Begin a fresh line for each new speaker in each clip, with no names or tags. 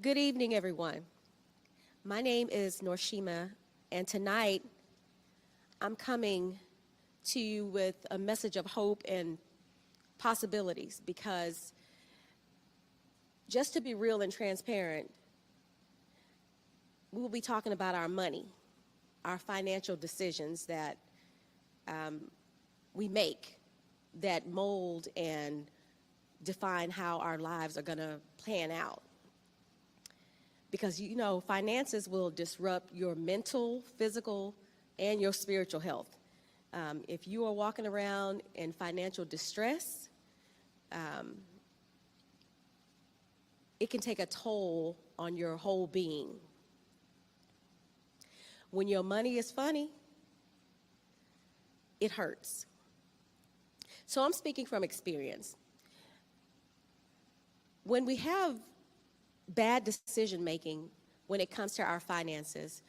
Good evening, everyone. My name is Norshema, and tonight I'm coming to you with a message of hope and possibilities because just to be real and transparent, we will be talking about our money, our financial decisions that we make that mold and define how our lives are going to plan out. Because, you know, finances will disrupt your mental, physical, and your spiritual health. If you are walking around in financial distress, it can take a toll on your whole being. When your money is funny, it hurts. So I'm speaking from experience. When we have bad decision making when it comes to our finances,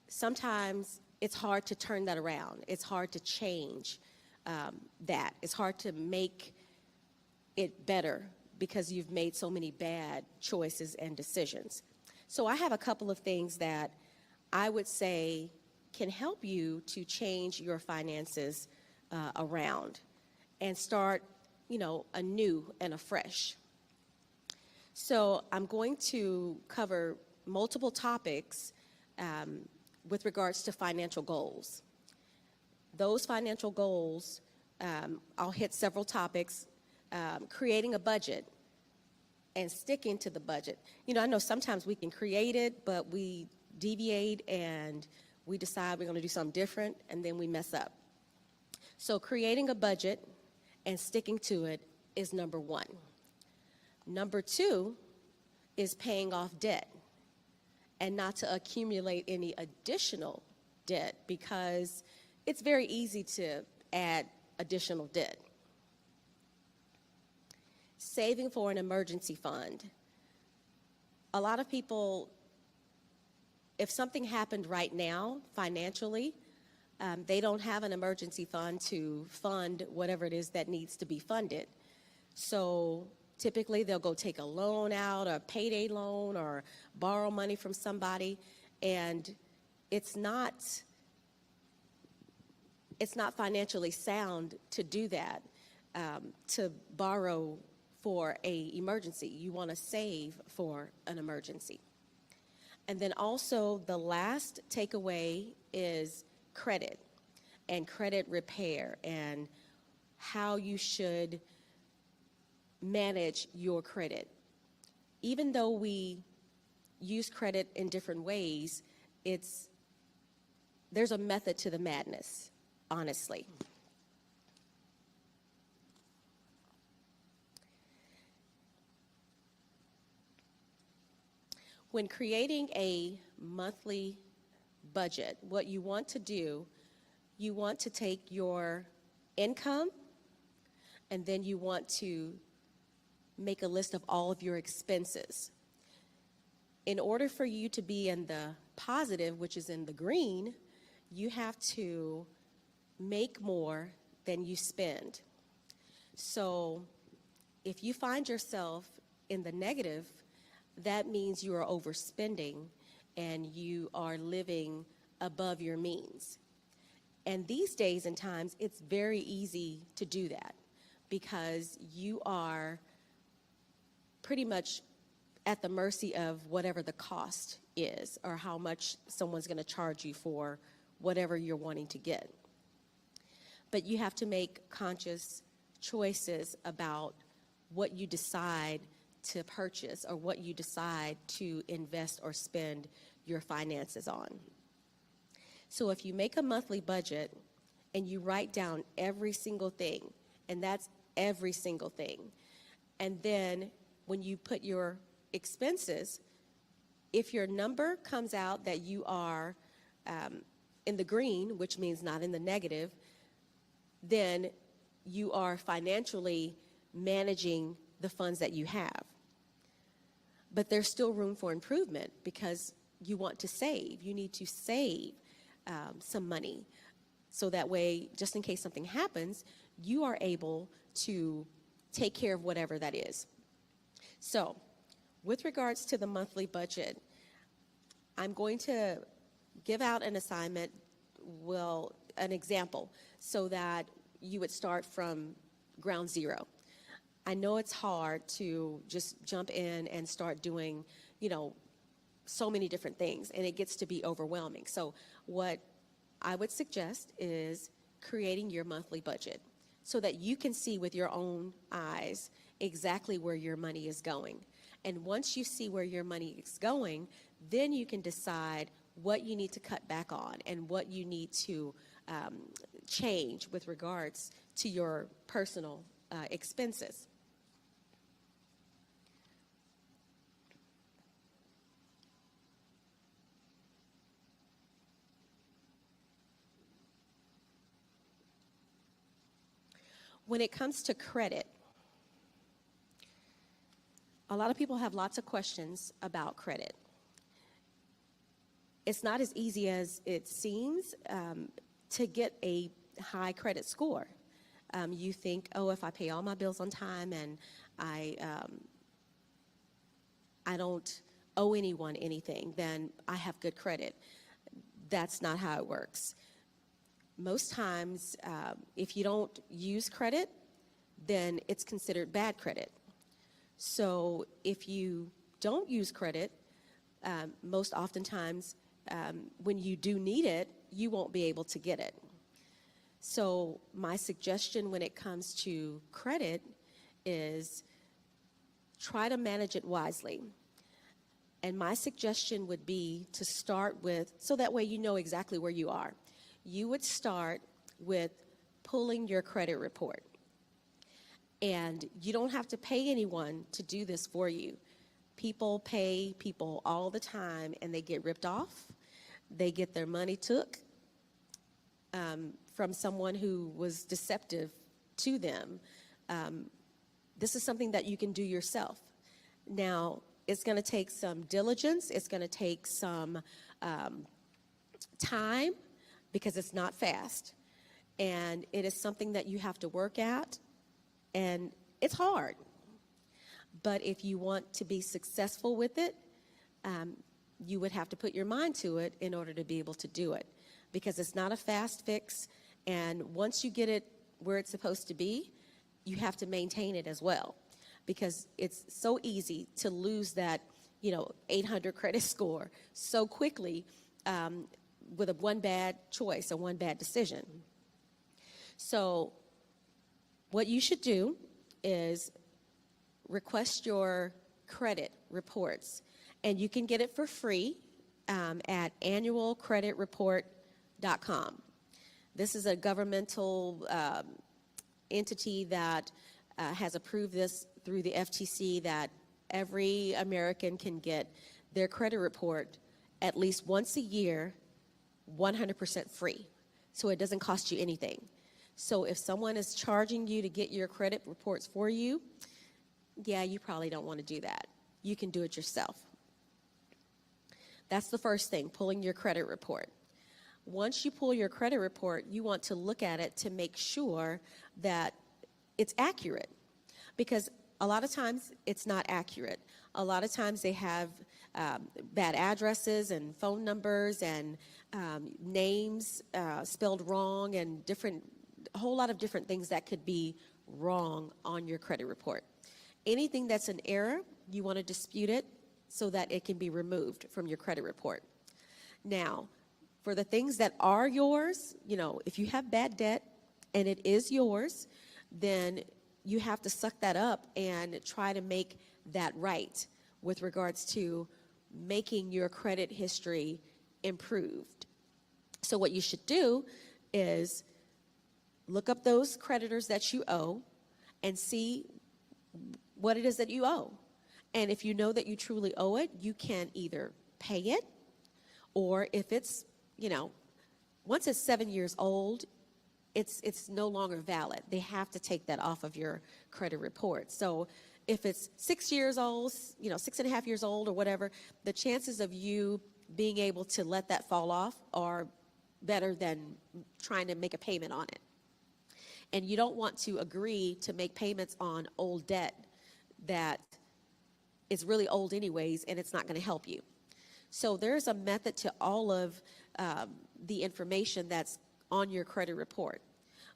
sometimes it's hard to turn that around. It's hard to change that. It's hard to make it better because you've made so many bad choices and decisions. So I have a couple of things that I would say can help you to change your finances around and start, anew and afresh. So I'm going to cover multiple topics with regards to financial goals. Those financial goals, I'll hit several topics, creating a budget and sticking to the budget. I know sometimes we can create it, but we deviate and we decide we're going to do something different, and then we mess up. So creating a budget and sticking to it is number one. Number two is paying off debt and not to accumulate any additional debt because it's very easy to add additional debt. Saving for an emergency fund. A lot of people, if something happened right now financially, they don't have an emergency fund to fund whatever it is that needs to be funded. So typically, they'll go take a loan out, a payday loan, or borrow money from somebody, and it's not financially sound to do that, to borrow for an emergency. You want to save for an emergency. And then also the last takeaway is credit and credit repair and how you should manage your credit. Even though we use credit in different ways, there's a method to the madness, honestly. When creating a monthly budget, what you want to do, you want to take your income and then you want to make a list of all of your expenses. In order for you to be in the positive, which is in the green, you have to make more than you spend. So if you find yourself in the negative, that means you are overspending and you are living above your means. And these days and times, it's very easy to do that because you are pretty much at the mercy of whatever the cost is or how much someone's going to charge you for whatever you're wanting to get. But you have to make conscious choices about what you decide to purchase or what you decide to invest or spend your finances on. So if you make a monthly budget and you write down every single thing, and that's every single thing, and then when you put your expenses, if your number comes out that you are in the green, which means not in the negative, then you are financially managing the funds that you have. But there's still room for improvement because you want to save. You need to save some money so that way, just in case something happens, you are able to take care of whatever that is. So With regards to the monthly budget, I'm going to give out an assignment, well, an example, so that you would start from ground zero. I know it's hard to just jump in and start doing, so many different things, and it gets to be overwhelming. So what I would suggest is creating your monthly budget so that you can see with your own eyes exactly where your money is going. And once you see where your money is going, then you can decide what you need to cut back on and what you need to change with regards to your personal expenses. When it comes to credit, a lot of people have lots of questions about credit. It's not as easy as it seems to get a high credit score. You think, oh, if I pay all my bills on time and I don't owe anyone anything, then I have good credit. That's not how it works. Most times, if you don't use credit, then it's considered bad credit. So if you don't use credit, most oftentimes, when you do need it, you won't be able to get it. So my suggestion when it comes to credit is try to manage it wisely. And my suggestion would be to start with, so that way you know exactly where you are. You would start with pulling your credit report. And you don't have to pay anyone to do this for you. People pay people all the time, and they get ripped off. They get their money took from someone who was deceptive to them. This is something that you can do yourself. Now, it's going to take some diligence. It's going to take some time, because it's not fast. And it is something that you have to work at, and it's hard. But if you want to be successful with it, you would have to put your mind to it in order to be able to do it, because it's not a fast fix. And once you get it where it's supposed to be, you have to maintain it as well, because it's so easy to lose that 800 credit score so quickly with a one bad choice or one bad decision. So what you should do is request your credit reports, and you can get it for free at annualcreditreport.com. This is a governmental entity that has approved this through the FTC, that every American can get their credit report at least once a year, 100% free. So it doesn't cost you anything. So if someone is charging you to get your credit reports for you, yeah, you probably don't want to do that. You can do it yourself. That's the first thing, pulling your credit report. Once you pull your credit report, you want to look at it to make sure that it's accurate, because a lot of times it's not accurate. A lot of times they have bad addresses and phone numbers and names spelled wrong, and a whole lot of different things that could be wrong on your credit report. Anything that's an error, you want to dispute it so that it can be removed from your credit report. Now, for the things that are yours, if you have bad debt and it is yours, then you have to suck that up and try to make that right with regards to making your credit history improved. So what you should do is look up those creditors that you owe and see what it is that you owe. And if you know that you truly owe it, you can either pay it, or if it's, once it's 7 years old, it's no longer valid. They have to take that off of your credit report. So if it's 6 years old, 6.5 years old or whatever, the chances of you being able to let that fall off are better than trying to make a payment on it. And you don't want to agree to make payments on old debt that is really old anyways, and it's not going to help you. So there's a method to all of the information that's on your credit report.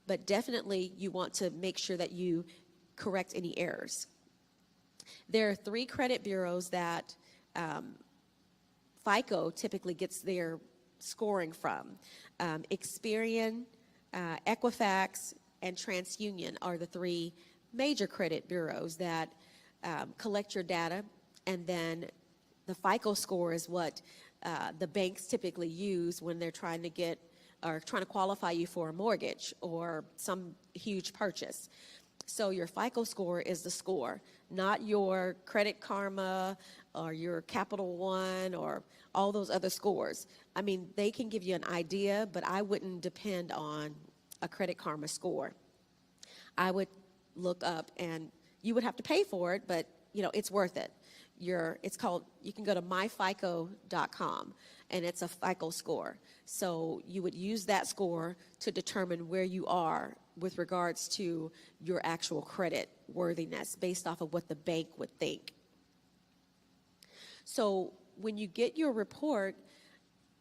But definitely you want to make sure that you correct any errors. There are 3 credit bureaus that FICO typically gets their scoring from. Experian, Equifax, and TransUnion are the 3 major credit bureaus that collect your data, and then the FICO score is what the banks typically use when they're trying to get or trying to qualify you for a mortgage or some huge purchase. So your FICO score is the score, not your Credit Karma or your Capital One or all those other scores. I mean, they can give you an idea, but I wouldn't depend on a Credit Karma score. I would look up, and you would have to pay for it, but you know, it's worth it. It's called, you can go to myfico.com, and it's a FICO score. So you would use that score to determine where you are with regards to your actual credit worthiness based off of what the bank would think. So when you get your report,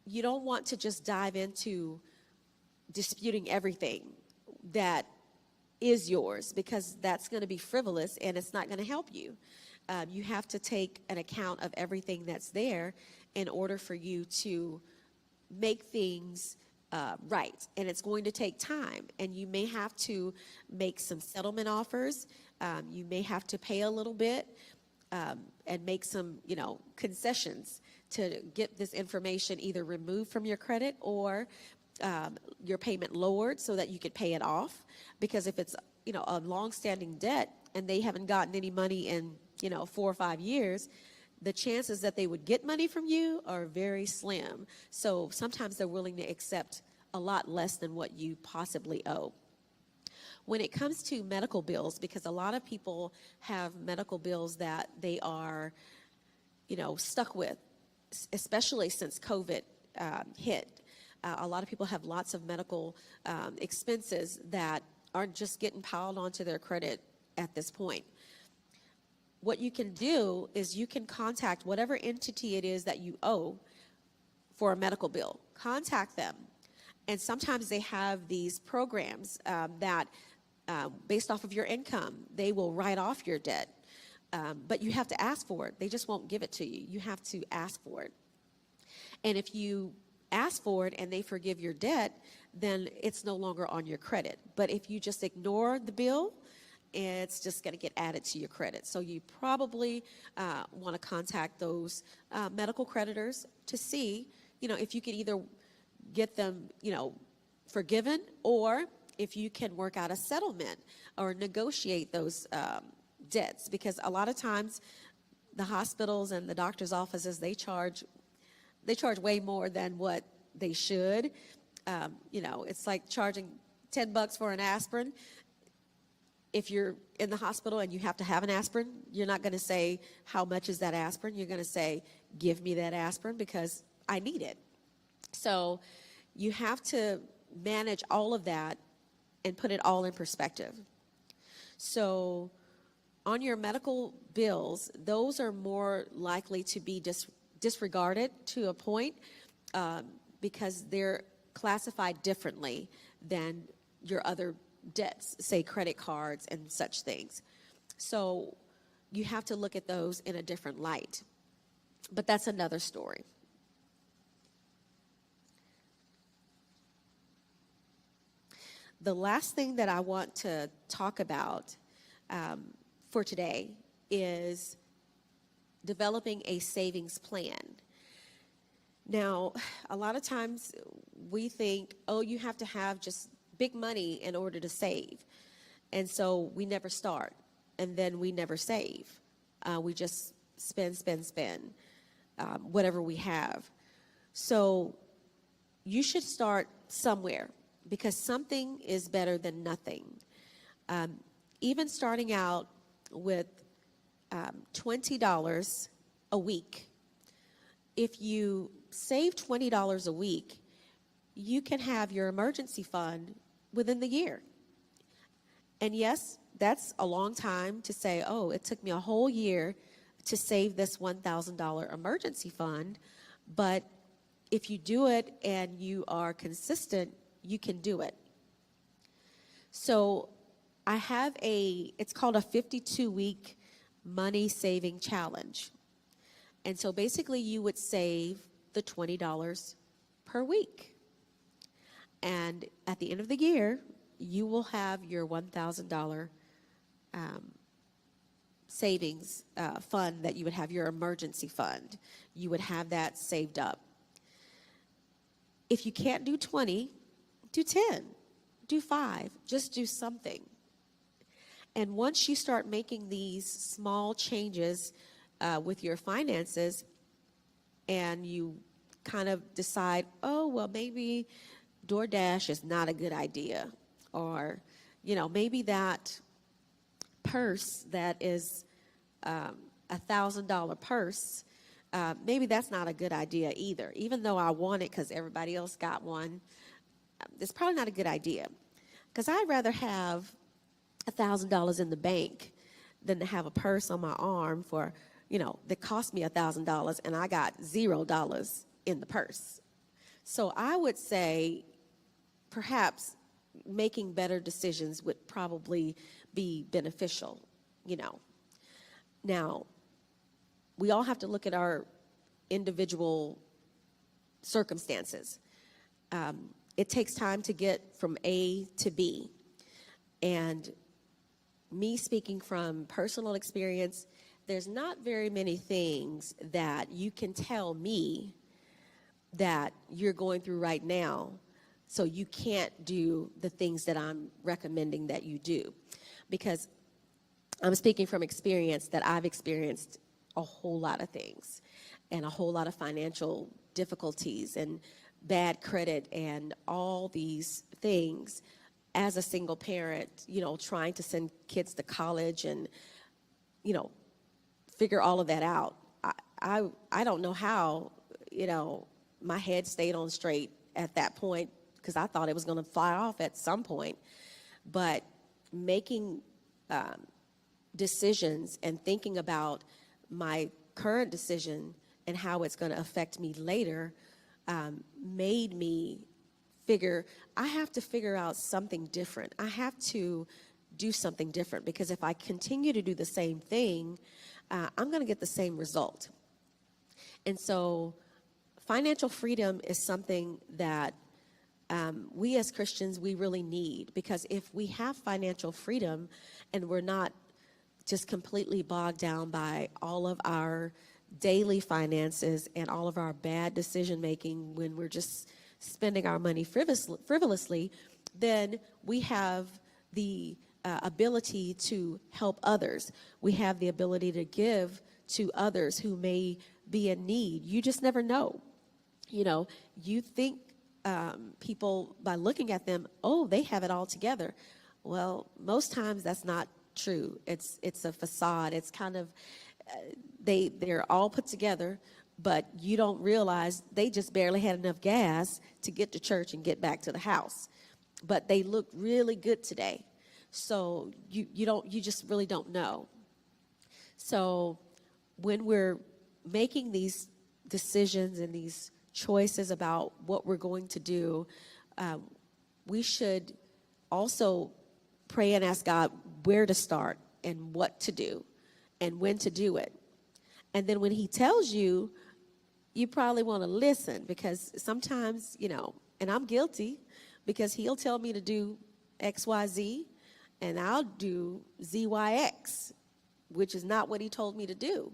you don't want to just dive into disputing everything that is yours, because that's going to be frivolous and it's not going to help you. You have to take an account of everything that's there in order for you to make things right. And it's going to take time, and you may have to make some settlement offers. You may have to pay a little bit and make some, concessions to get this information either removed from your credit or your payment lowered so that you could pay it off. Because if it's, a long-standing debt and they haven't gotten any money in, 4 or 5 years, the chances that they would get money from you are very slim. So sometimes they're willing to accept a lot less than what you possibly owe. When it comes to medical bills, because a lot of people have medical bills that they are, stuck with, especially since COVID hit. A lot of people have lots of medical expenses that are just getting piled onto their credit at this point. What you can do is you can contact whatever entity it is that you owe for a medical bill. Contact them. And sometimes they have these programs that, based off of your income, they will write off your debt. But you have to ask for it. They just won't give it to you. You have to ask for it. And if you ask for it and they forgive your debt, then it's no longer on your credit. But if you just ignore the bill, it's just going to get added to your credit. So you probably want to contact those medical creditors to see, if you can either get them, forgiven, or if you can work out a settlement or negotiate those debts. Because a lot of times the hospitals and the doctor's offices, they charge way more than what they should. It's like charging $10 for an aspirin. If you're in the hospital and you have to have an aspirin, you're not going to say, how much is that aspirin? You're going to say, give me that aspirin because I need it. So you have to manage all of that and put it all in perspective. So on your medical bills, those are more likely to be disregarded to a point because they're classified differently than your other debts, say credit cards and such things. So you have to look at those in a different light. But that's another story. The last thing that I want to talk about for today is developing a savings plan. Now, a lot of times we think, you have to have just big money in order to save. And so we never start, and then we never save. We just spend, whatever we have. So you should start somewhere, because something is better than nothing. Even starting out with $20 a week, if you save $20 a week, you can have your emergency fund within the year. And yes, that's a long time to say, it took me a whole year to save this $1,000 emergency fund, but if you do it and you are consistent, you can do it. So I have it's called a 52-week money saving challenge. And so basically you would save the $20 per week. And at the end of the year, you will have your $1,000 savings fund that you would have, your emergency fund. You would have that saved up. If you can't do 20, do 10, do 5, just do something. And once you start making these small changes with your finances, and you kind of decide, oh, well, maybe DoorDash is not a good idea, or, maybe that purse that is $1,000 purse, maybe that's not a good idea either. Even though I want it because everybody else got one, it's probably not a good idea. Because I'd rather have $1,000 in the bank than to have a purse on my arm for, that cost me $1,000 and I got $0 in the purse. So I would say perhaps making better decisions would probably be beneficial, Now, we all have to look at our individual circumstances. It takes time to get from A to B. And me speaking from personal experience, there's not very many things that you can tell me that you're going through right now, so you can't do the things that I'm recommending that you do. Because I'm speaking from experience that I've experienced a whole lot of things and a whole lot of financial difficulties and bad credit and all these things as a single parent, trying to send kids to college and, figure all of that out. I don't know how, my head stayed on straight at that point, because I thought it was going to fly off at some point. But making decisions and thinking about my current decision and how it's going to affect me later made me figure, I have to figure out something different. I have to do something different, because if I continue to do the same thing, I'm going to get the same result. And so financial freedom is something that we as Christians, we really need, because if we have financial freedom and we're not just completely bogged down by all of our daily finances and all of our bad decision making when we're just spending our money frivolously, then we have the ability to help others. We have the ability to give to others who may be in need. You just never know. You think people, by looking at them, oh, they have it all together. Well, most times that's not true. It's a facade. It's kind of, they're all put together, but you don't realize they just barely had enough gas to get to church and get back to the house. But they look really good today. So you just really don't know. So when we're making these decisions and these choices about what we're going to do, we should also pray and ask God where to start and what to do and when to do it. And then when he tells you, you probably want to listen, because sometimes, and I'm guilty, because he'll tell me to do X, Y, Z, and I'll do Z, Y, X, which is not what he told me to do.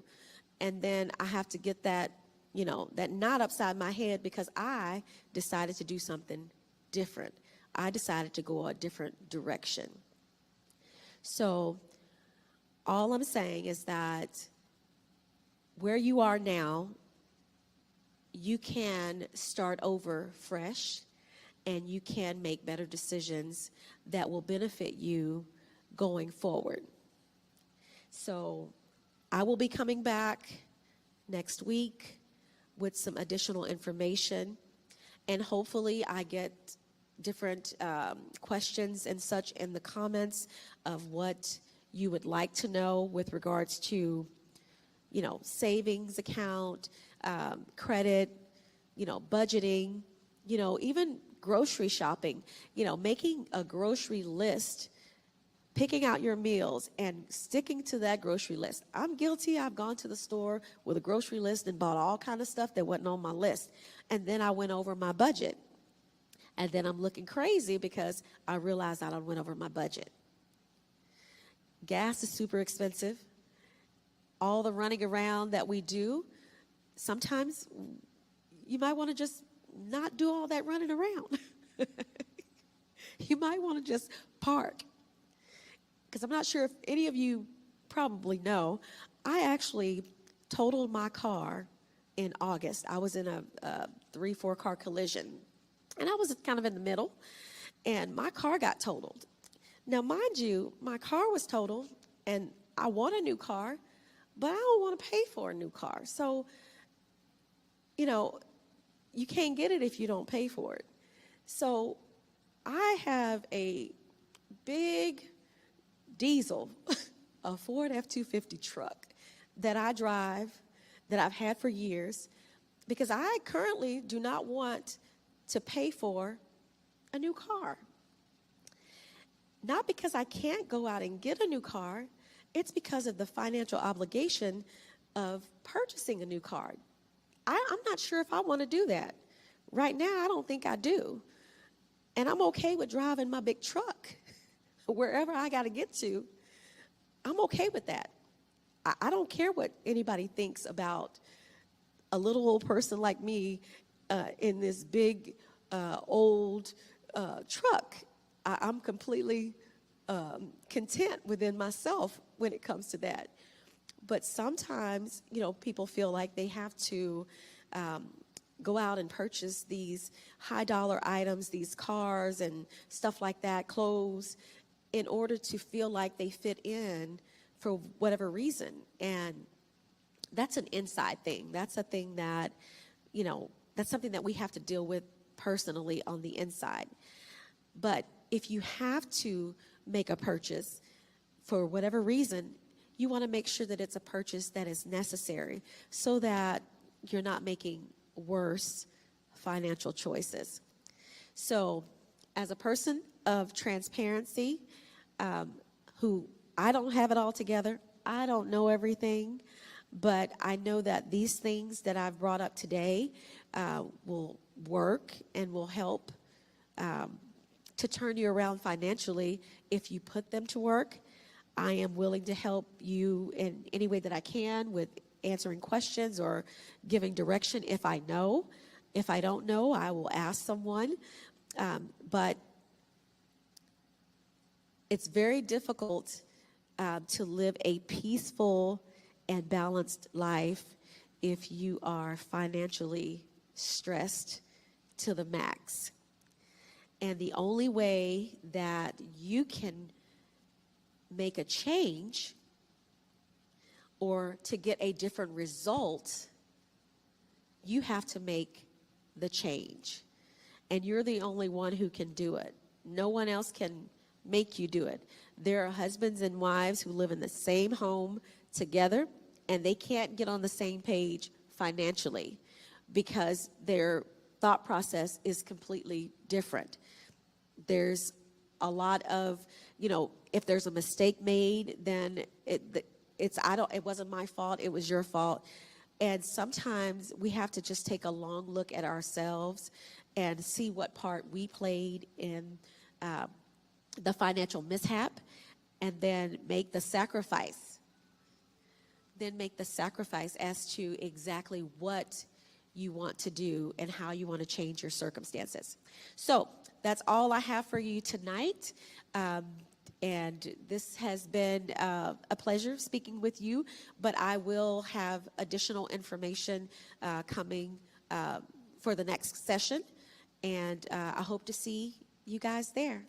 And then I have to get that, that knot upside my head, because I decided to do something different. I decided to go a different direction. So all I'm saying is that where you are now, you can start over fresh, and you can make better decisions that will benefit you going forward. So I will be coming back next week with some additional information, and hopefully I get different questions and such in the comments of what you would like to know with regards to savings account, credit, budgeting, even grocery shopping, making a grocery list, picking out your meals and sticking to that grocery list. I'm guilty. I've gone to the store with a grocery list and bought all kind of stuff that wasn't on my list. And then I went over my budget. And then I'm looking crazy because I realized I done went over my budget. Gas is super expensive. All the running around that we do, sometimes you might want to just not do all that running around. You might want to just park. Because I'm not sure if any of you probably know, I actually totaled my car in August. I was in a 3-4 car collision, and I was kind of in the middle, and my car got totaled. Now, mind you, my car was totaled, and I want a new car, but I don't want to pay for a new car. So, you can't get it if you don't pay for it. So I have a big diesel, a Ford F-250 truck that I drive, that I've had for years, because I currently do not want to pay for a new car. Not because I can't go out and get a new car, it's because of the financial obligation of purchasing a new car. I'm not sure if I want to do that. Right now, I don't think I do. And I'm okay with driving my big truck wherever I got to get to. I'm okay with that. I don't care what anybody thinks about a little old person like me in this big old truck. I'm completely content within myself when it comes to that. But sometimes, people feel like they have to go out and purchase these high dollar items, these cars and stuff like that, clothes, in order to feel like they fit in for whatever reason. And that's an inside thing. That's a thing that, that's something that we have to deal with personally on the inside. But if you have to make a purchase for whatever reason, you want to make sure that it's a purchase that is necessary so that you're not making worse financial choices. So as a person of transparency, who I don't have it all together, I don't know everything, but I know that these things that I've brought up today will work and will help to turn you around financially if you put them to work. I am willing to help you in any way that I can with answering questions or giving direction if I know. If I don't know, I will ask someone. But it's very difficult to live a peaceful and balanced life if you are financially stressed to the max. And the only way that you can make a change or to get a different result, you have to make the change. And you're the only one who can do it. No one else can make you do it. There are husbands and wives who live in the same home together, and they can't get on the same page financially because their thought process is completely different. There's a lot of, if there's a mistake made, then it wasn't my fault, it was your fault. And sometimes we have to just take a long look at ourselves and see what part we played in the financial mishap, and then make the sacrifice. Then make the sacrifice as to exactly what you want to do and how you want to change your circumstances. So that's all I have for you tonight. And this has been a pleasure speaking with you, but I will have additional information coming for the next session, and I hope to see you guys there.